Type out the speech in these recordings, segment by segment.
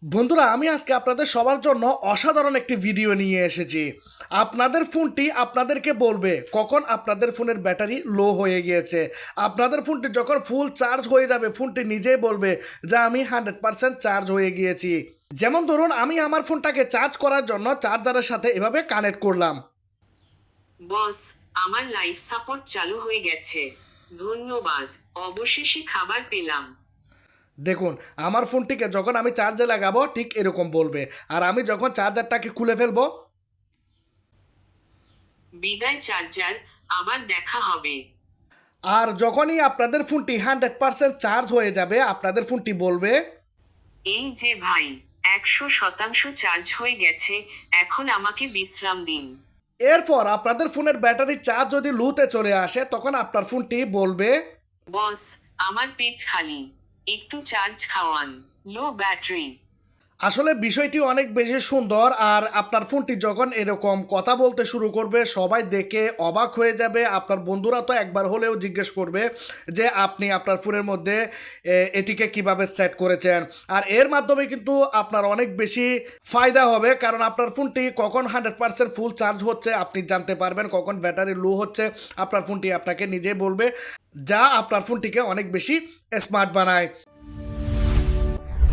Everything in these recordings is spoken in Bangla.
বন্ধুরা, আমি আজকে আপনাদের সবার জন্য অসাধারণ একটি ভিডিও নিয়ে এসেছি। আপনাদের ফোনটি আপনাদেরকে বলবে কখন আপনাদের ফোনের ব্যাটারি লো হয়ে গিয়েছে। আপনাদের ফোনটি যখন ফুল চার্জ হয়ে যাবে, ফোনটি নিজেই বলবে যে আমি 100% চার্জ হয়ে গিয়েছি। যেমন ধরুন, আমি আমার ফোনটাকে চার্জ করার জন্য চার্জারের সাথে এভাবে কানেক্ট করলাম। বস, আমার লাইফ সাপোর্ট চালু হয়ে গেছে। ধন্যবাদ, অবশেষে খাবার পেলাম। দেখুন, আমার ফোনটিকে যখন আমি চার্জে লাগাবো ঠিক এরকম বলবে, আর আমি যখন চার্জারটাকে খুলে ফেলবো, বিদায় চার্জার, আবার দেখা হবে। আর যখনই আপনাদের ফোনটি 100% চার্জ হয়ে যাবে, আপনাদের ফোনটি বলবে এই যে ভাই, 100% চার্জ হয়ে গেছে, এখন আমাকে বিশ্রাম দিন। এরপর আপনাদের ফোনের ব্যাটারি চার্জ যদি লুতে চলে আসে, তখন আপনার ফোনটি বলবে বস, আমার পেট খালি, একটু চার্জ খাওয়ান, লো ব্যাটারি। আসলে বিষয়টি অনেক বেশি সুন্দর। আর আপনার ফোনটি যখন এরকম কথা বলতে শুরু করবে, সবাই দেখে অবাক হয়ে যাবে। আপনার বন্ধুরা তো একবার হলেও জিজ্ঞেস করবে যে আপনি আপনার ফোনের মধ্যে এটিকে কিভাবে সেট করেছেন। আর এর মাধ্যমে কিন্তু আপনার অনেক বেশি ফায়দা হবে, কারণ আপনার ফোনটি কখন 100% ফুল চার্জ হচ্ছে আপনি জানতে পারবেন, কখন ব্যাটারি লো হচ্ছে আপনার ফোনটি আপনাকে নিজেই বলবে, যা আপনার ফোনটিকে অনেক বেশি স্মার্ট বানায়।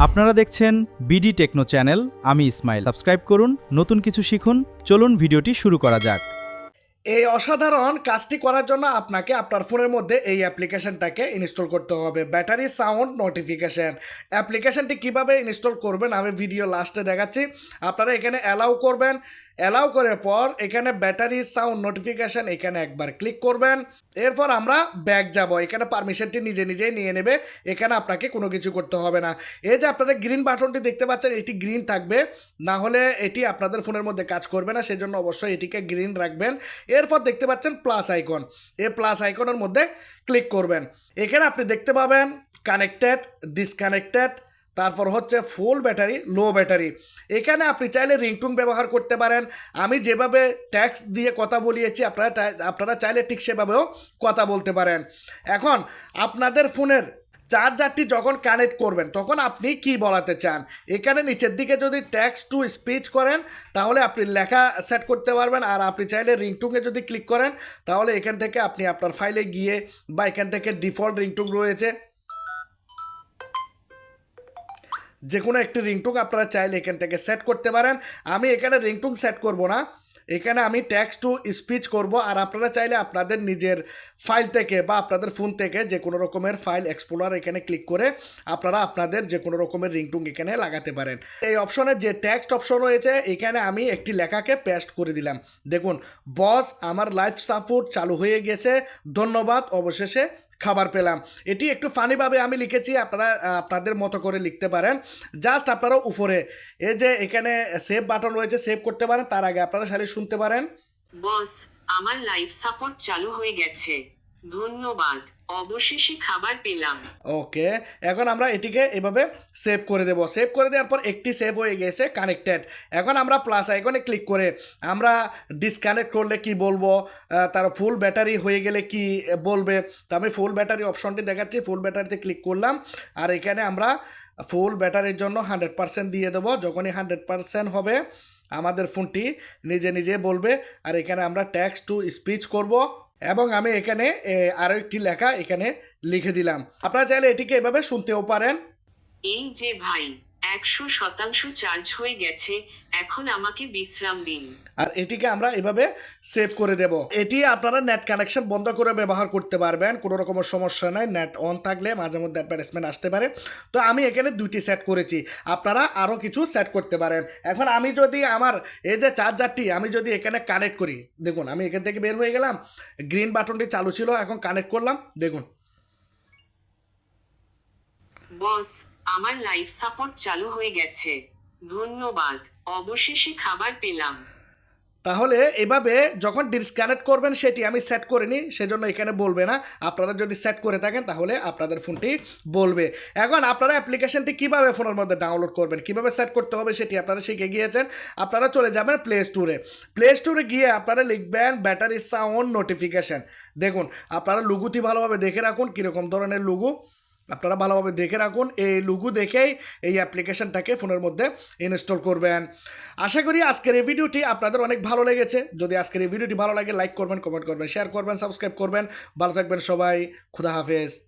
আপনারা দেখছেন বিডি টেকনো চ্যানেল। আমি ইসমাইল। সাবস্ক্রাইব করুন, নতুন কিছু শিখুন। চলুন ভিডিওটি শুরু করা যাক। এই অসাধারণ কাজটি করার জন্য আপনাকে আপনার ফোনের মধ্যে এই অ্যাপ্লিকেশনটাকে ইনস্টল করতে হবে, ব্যাটারি সাউন্ড নোটিফিকেশন। অ্যাপ্লিকেশনটি কিভাবে ইনস্টল করবেন আমি ভিডিও লাস্টে দেখাচ্ছি। আপনারা এখানে অ্যালাউ করবেন, অ্যালাউ করার পর এখানে ব্যাটারি সাউন্ড নোটিফিকেশন এখানে একবার ক্লিক করবেন। এরপর আমরা ব্যাক যাব, এখানে পারমিশনটি নিজে নিজেই নিয়ে নেবে, এখানে আপনাকে কোনো কিছু করতে হবে না। এই যে আপনারা গ্রিন বাটনটি দেখতে পাচ্ছেন, এটি গ্রিন থাকবে, না হলে এটি আপনাদের ফোনের মধ্যে কাজ করবে না, সেজন্য অবশ্যই এটিকে গ্রিন রাখবেন। এরপর দেখতে পাচ্ছেন প্লাস আইকন, এই প্লাস আইকনের মধ্যে ক্লিক করবেন। এখানে আপনি দেখতে পাবেন কানেক্টেড, ডিসকানেক্টেড, তারপর হচ্ছে ফুল ব্যাটারি, লো ব্যাটারি। এখানে আপনি চাইলে রিংটুন ব্যবহার করতে পারেন। আমি যেভাবে ট্যাক্স দিয়ে কথা বলিয়েছি, আপনারা চাইলে ঠিক সেভাবেও কথা বলতে পারেন। এখন আপনাদের ফোনের চার্জারটি যখন কানেক্ট করবেন তখন আপনি কি বলাতে চান, এখানে নিচের দিকে যদি ট্যাক্স টু স্পিচ করেন তাহলে আপনি লেখা সেট করতে পারবেন। আর আপনি চাইলে রিংটুনে যদি ক্লিক করেন তাহলে এখান থেকে আপনি আপনার ফাইলে গিয়ে, বা এখান থেকে ডিফল্ট রিংটুন রয়েছে, যে কোনো একটি রিংটুন আপনারা চাইলে এখান থেকে সেট করতে পারেন। আমি এখানে রিংটুন সেট করব না, এখানে আমি টেক্সট টু স্পিচ করব। আর আপনারা চাইলে আপনাদের নিজের ফাইল থেকে বা আপনাদের ফোন থেকে যে কোনো রকমের ফাইল এক্সপ্লোরার এখানে ক্লিক করে আপনারা আপনাদের যে কোনো রকমের রিংটুন এখানে লাগাতে পারেন। এই অপশনের যে টেক্সট অপশন রয়েছে, এখানে আমি একটি লেখাকে পেস্ট করে দিলাম। দেখুন, বস, আমার লাইফ সাপোর্ট চালু হয়ে গেছে, ধন্যবাদ, অবশেষে খাবার পেলাম। এটি একটু ফানিভাবে আমি লিখেছি, আপনারা আপনাদের মতো করে লিখতে পারেন। জাস্ট আপনারা উপরে এই যে এখানে সেভ বাটন রয়েছে, সেভ করতে পারেন, তার আগে আপনারা সারি শুনতে পারেন। বস, আমার লাইফ সাপোর্ট চালু হয়ে গেছে। ধন্যবাদ, অবশেষে খাবার পেলাম। ওকে, এখন আমরা এটিকে এভাবে সেভ করে দেব। সেভ করে দেওয়ার পর একটি সেভ হয়ে গেছে, কানেক্টেড। এখন আমরা প্লাস আইকনে ক্লিক করে আমরা ডিসকানেক্ট করলে কি বলবো, তার ফুল ব্যাটারি হয়ে গেলে কি বলবে, তো আমি ফুল ব্যাটারি অপশনটি দেখাচ্ছি, ফুল ব্যাটারিতে ক্লিক করলাম। আর এখানে আমরা ফুল ব্যাটারির জন্য 100% দিয়ে দেবো। যখনই 100% হবে আমাদের ফোনটি নিজে নিজে বলবে। আর এখানে আমরা ট্যাক্স টু স্পিচ করব, এবং আমি এখানে আরও একটি লেখা এখানে লিখে দিলাম। আপনারা চাইলে এটিকে এভাবে শুনতেও পারেন। এই যে ভাই, 100% চার্জ হয়ে গেছে, এখন আমাকে বিশ্রাম দিন। আর এটিকে আমরা এভাবে সেভ করে দেব। এটি আপনারা নেট কানেকশন বন্ধ করে ব্যবহার করতে পারবেন, কোনো রকমের সমস্যা নাই। নেট অন থাকলে মাঝে মধ্যে অ্যাডভার্টাইজমেন্ট আসতে পারে। তো আমি এখানে দুইটি সেট করেছি, আপনারা আরও কিছু সেট করতে পারেন। এখন আমি যদি আমার এই যে চার্জারটি আমি যদি এখানে কানেক্ট করি, দেখুন আমি এখান থেকে বের হয়ে গেলাম, গ্রিন বাটনটি চালু ছিল, এখন কানেক্ট করলাম, দেখুন। বস, আমার লাইফ সাপোর্ট চালু হয়ে গেছে। ধন্যবাদ, অবশেষে খাবার পেলাম। তাহলে এভাবে যখন ডিসকানেক্ট করবেন, সেটি আমি সেট করিনি, সেজন্য এখানে বলবে না। আপনারা যদি সেট করে থাকেন তাহলে আপনাদের ফোনটি বলবে। এখন আপনারা অ্যাপ্লিকেশনটি কীভাবে ফোনের মধ্যে ডাউনলোড করবেন, কীভাবে সেট করতে হবে সেটি আপনারা শিখে গিয়েছেন। আপনারা চলে যাবেন প্লে স্টোরে, প্লে স্টোরে গিয়ে আপনারা লিখবেন ব্যাটারি সাউন্ড নোটিফিকেশান। দেখুন, আপনারা লুগুটি ভালোভাবে দেখে রাখুন কীরকম ধরনের লুগু। আপনারা ভালোভাবে দেখে রাখুন, এই লুগো দেখেই এই অ্যাপ্লিকেশনটাকে ফোনের মধ্যে ইনস্টল করবেন। আশা করি আজকের এই ভিডিওটি আপনাদের অনেক ভালো লেগেছে। যদি আজকের এই ভিডিওটি ভালো লাগে লাইক করবেন, কমেন্ট করবেন, শেয়ার করবেন, সাবস্ক্রাইব করবেন। ভালো থাকবেন সবাই। খুদা হাফেজ।